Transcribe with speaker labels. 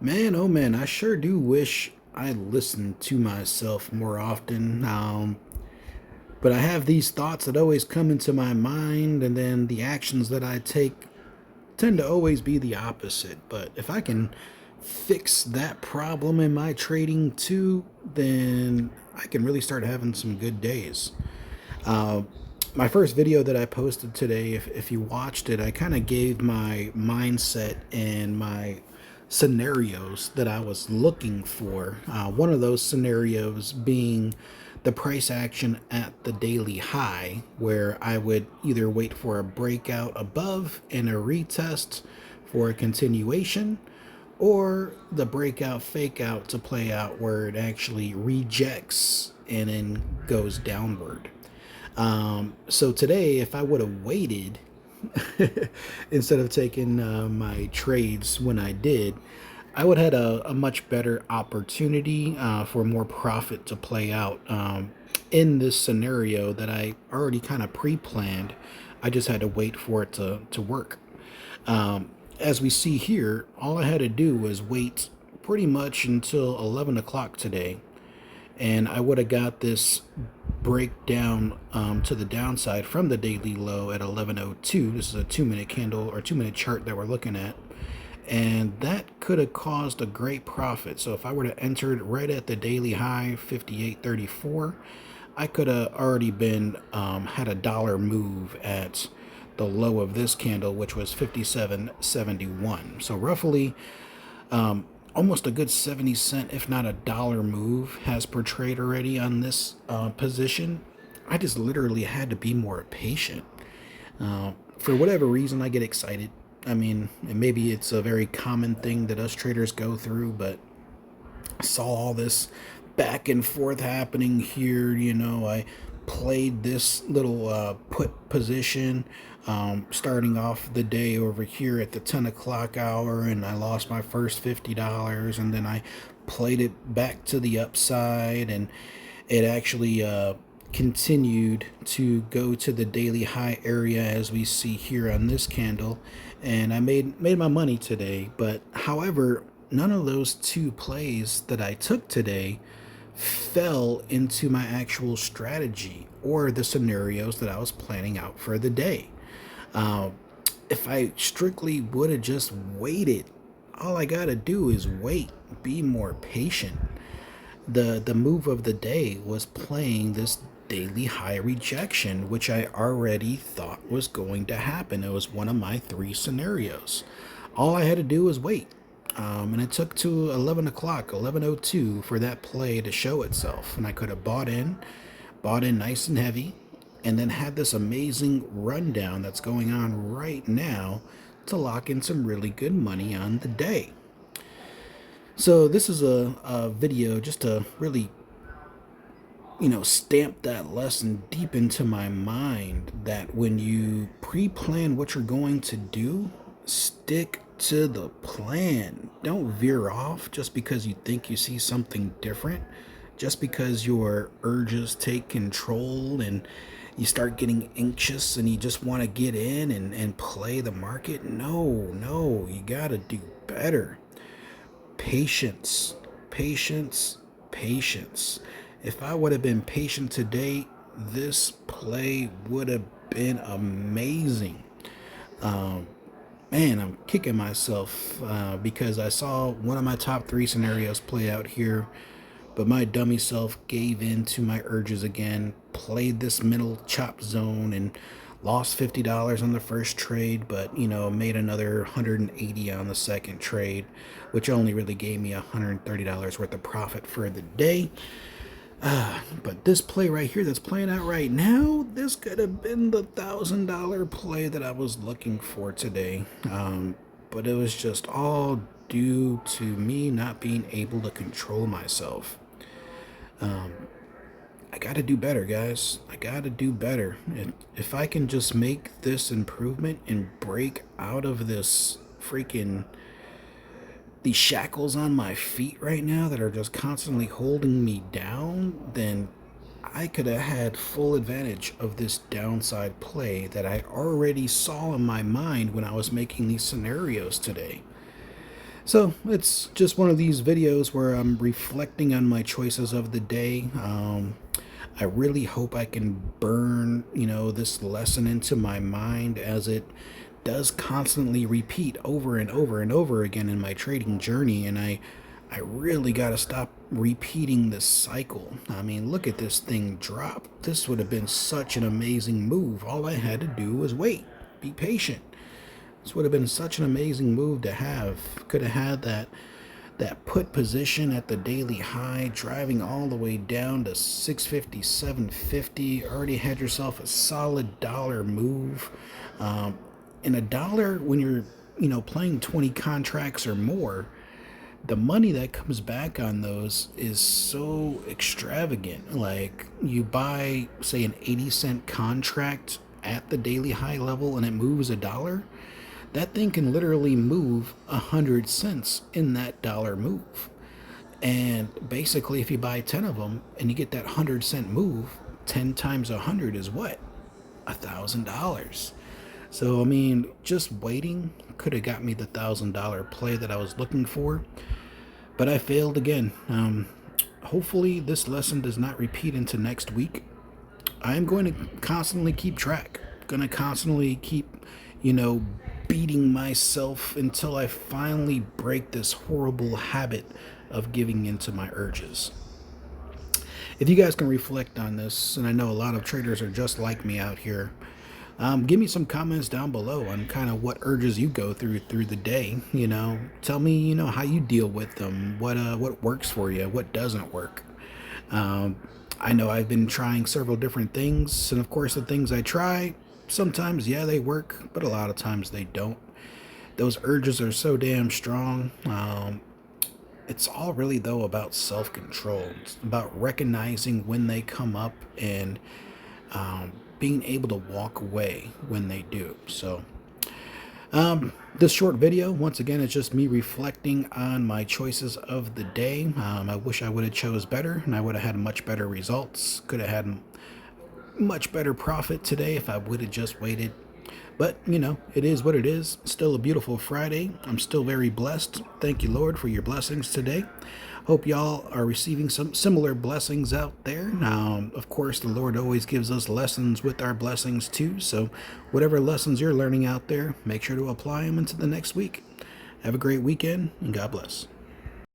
Speaker 1: Man, oh man, I sure do wish I listened to myself more often. But I have these thoughts that always come into my mind, and then the actions that I take tend to always be the opposite. But if I can fix that problem in my trading too, then I can really start having some good days. Uh, my first video that I posted today, if you watched it, I kind of gave my mindset and my scenarios that I was looking for. One of those scenarios being the price action at the daily high, where I would either wait for a breakout above and a retest for a continuation, or the breakout fake out to play out where it actually rejects and then goes downward. So today, if I would have waited instead of taking my trades when I did, I would have had a much better opportunity for more profit to play out in this scenario that I already kind of pre-planned. I just had to wait for it to work. As we see here, all I had to do was wait pretty much until 11 o'clock today, and I would have got this breakdown to the downside from the daily low at 11:02. This is a 2 minute candle or 2 minute chart that we're looking at, and that could have caused a great profit. So if I were to enter it right at the daily high 58.34, I could have already been had a dollar move at the low of this candle, which was 57.71. So roughly almost a good 70 cent, if not a dollar move has per trade already on this position. I just literally had to be more patient. For whatever reason, I get excited. I mean, and maybe it's a very common thing that us traders go through, but I saw all this back and forth happening here. I played this little put position starting off the day over here at the 10 o'clock hour, and I lost my first $50, and then I played it back to the upside, and it actually continued to go to the daily high area as we see here on this candle, and I made my money today. But however, none of those two plays that I took today fell into my actual strategy or the scenarios that I was planning out for the day. Uh, if I strictly would have just waited, all I gotta do is wait, be more patient. The move of the day was playing this daily high rejection, which I already thought was going to happen. It was one of my three scenarios. All I had to do was wait. And it took to 11 o'clock, 11:02, for that play to show itself. And I could have bought in nice and heavy, and then had this amazing rundown that's going on right now to lock in some really good money on the day. So this is a video just to really, stamp that lesson deep into my mind, that when you pre-plan what you're going to do, stick to the plan. Don't veer off just because you think you see something different, just because your urges take control and you start getting anxious and you just want to get in and play the market. No, you got to do better. Patience, patience, patience. If I would have been patient today, this play would have been amazing. Um, Man, I'm kicking myself because I saw one of my top three scenarios play out here, but my dummy self gave in to my urges again, played this middle chop zone, and lost $50 on the first trade, but made another 180 on the second trade, which only really gave me $130 worth of profit for the day. But this play right here that's playing out right now, this could have been the $1,000 play that I was looking for today. But it was just all due to me not being able to control myself. I gotta do better, guys. I gotta do better. If I can just make this improvement and break out of this freaking these shackles on my feet right now that are just constantly holding me down, then I could have had full advantage of this downside play that I already saw in my mind when I was making these scenarios today. So it's just one of these videos where I'm reflecting on my choices of the day. I really hope I can burn, this lesson into my mind, as it does constantly repeat over and over and over again in my trading journey. And I really got to stop repeating this cycle. I mean, look at this thing drop. This would have been such an amazing move. All I had to do was wait, be patient. This would have been such an amazing move to have. Could have had that put position at the daily high, driving all the way down to 650, 750. Already had yourself a solid dollar move. And a dollar, when you're playing 20 contracts or more, the money that comes back on those is so extravagant. Like, you buy, say, an 80-cent contract at the daily high level and it moves a dollar. That thing can literally move 100 cents in that dollar move. And basically, if you buy 10 of them and you get that 100-cent move, 10 times 100 is what? $1,000. So, I mean, just waiting could have got me the $1,000 play that I was looking for. But I failed again. Hopefully, this lesson does not repeat into next week. I'm going to constantly keep track. Going to constantly keep, beating myself until I finally break this horrible habit of giving into my urges. If you guys can reflect on this, and I know a lot of traders are just like me out here, give me some comments down below on kind of what urges you go through the day. Tell me, how you deal with them, what works for you, what doesn't work. I know I've been trying several different things, and of course, the things I try, sometimes, yeah, they work, but a lot of times they don't. Those urges are so damn strong. It's all really, though, about self-control. It's about recognizing when they come up and being able to walk away when they do. So, this short video, once again, is just me reflecting on my choices of the day. I wish I would have chose better, and I would have had much better results. Could have had much better profit today if I would have just waited. But, it is what it is. Still a beautiful Friday. I'm still very blessed. Thank you, Lord, for your blessings today. Hope y'all are receiving some similar blessings out there. Of course, the Lord always gives us lessons with our blessings too. So whatever lessons you're learning out there, make sure to apply them into the next week. Have a great weekend, and God bless.